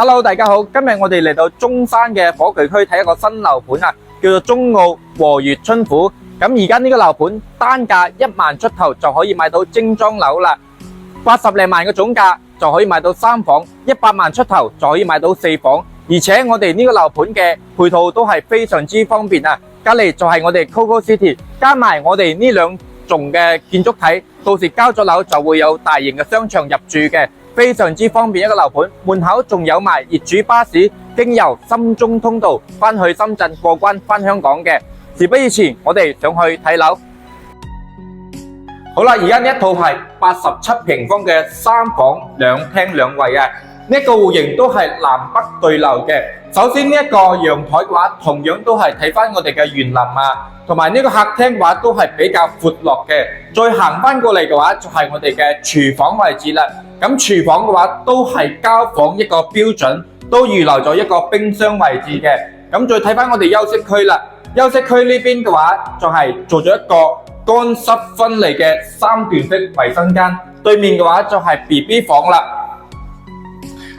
Hello， 大家好，今日我哋嚟到中山嘅火炬區睇一個新樓盤啊，叫做中澳和悅春府。咁而家呢個樓盤單價1萬出頭就可以買到精裝樓啦，80零萬嘅總價就可以買到3房，100萬出頭就可以買到4房。而且我哋呢個樓盤嘅配套都係非常之方便啊，隔籬就係我哋 Coco City， 加埋我哋呢兩棟嘅建築體，到時交咗樓就會有大型嘅商場入住嘅。非常之方便一個樓盤，門口仲有埋業主巴士經由深中通道翻去深圳過關翻香港嘅。事不宜遲，我哋上去睇樓。好啦，而家呢一套係87平方嘅3房2廳2衛啊，呢一個戶型都係南北對流嘅。首先呢一個陽台嘅話，同樣都係睇翻我哋嘅園林啊，同埋呢個客廳嘅話都係比較闊落嘅。再行翻過嚟嘅話，就係我哋嘅廚房位置啦。咁廚房嘅話都係交房一個標準，都預留咗一個冰箱位置嘅。咁再睇翻我哋休息區啦，休息區呢邊嘅話就係做咗一個乾濕分離嘅3段式衛生間，對面嘅話就係 BB 房啦。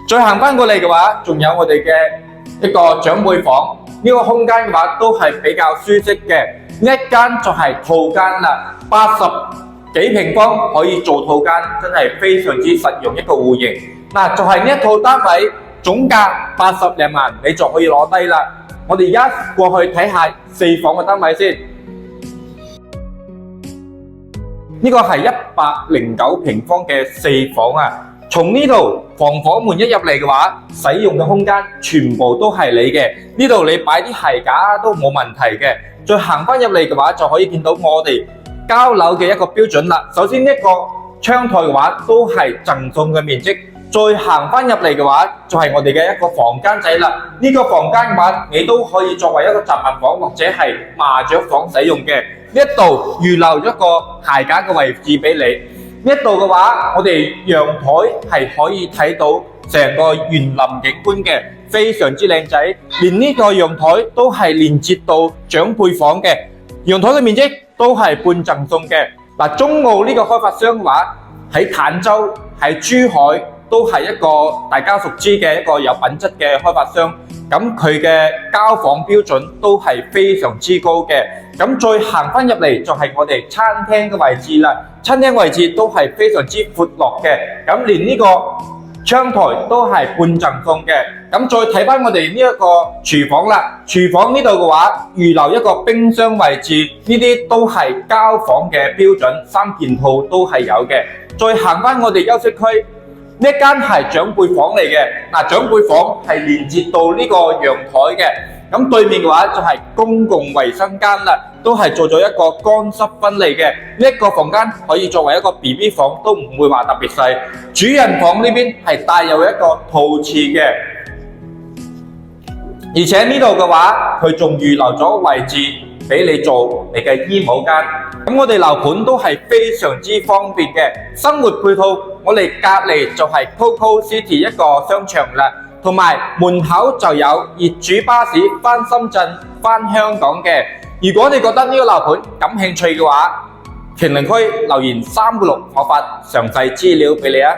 再行翻過嚟嘅話，仲有我哋嘅一個長輩房，呢個空間嘅話都係比較舒適嘅。呢一間就係套間啦，80幾平方可以做套間，真係非常之實用一個戶型。嗱，就係呢一套單位總價80零萬，你就可以攞低啦。我哋而家過去睇下4房嘅單位先。呢個係109平方嘅4房啊。從呢度防火門一入嚟嘅話，使用嘅空間全部都係你嘅。呢度你擺啲鞋架都冇問題嘅。再行翻入嚟嘅話，就可以見到我哋交樓嘅一個標準啦。首先呢個窗台嘅話都係贈送嘅面積，再行翻入嚟嘅話就係我哋嘅一個房間仔啦。呢個房間嘅話你都可以作為一個雜物房或者係麻雀房使用嘅。呢一度預留咗個鞋架嘅位置俾你。呢一度嘅話，我哋陽台係可以睇到成個園林景觀嘅，非常之靚仔。連呢個陽台都係連接到長輩房嘅，陽台嘅面積都係半贈送嘅。嗱，中澳呢個開發商嘅話喺坦洲、喺珠海都係一個大家熟知嘅一個有品質嘅開發商。咁佢嘅交房標準都係非常之高嘅。咁再行翻入嚟就係我哋餐廳嘅位置啦。餐廳位置都係非常之闊落嘅。咁連呢個窗台都係半贈送嘅。咁再睇翻我哋呢一個廚房啦。廚房呢度嘅話，預留一個冰箱位置，呢啲都係交房嘅標準，3件套都係有嘅。再行翻我哋休息區。呢一間係長輩房嚟嘅，嗱，長輩房係連接到呢個陽台嘅，咁對面嘅話就係公共衛生間啦，都係做咗一個乾濕分離嘅。呢一個房間可以作為一個 BB 房，都唔會話特別細。主人房呢邊係帶有一個套廁嘅，而且呢度嘅話佢仲預留咗位置俾你做你嘅衣帽間。咁我哋樓盤都係非常之方便嘅，生活配套我哋隔離就係 Coco City 一個商場啦，同埋門口就有業主巴士翻深圳翻香港嘅。如果你覺得呢個樓盤感興趣嘅話，評論區留言3個6，我發詳細資料俾你啊。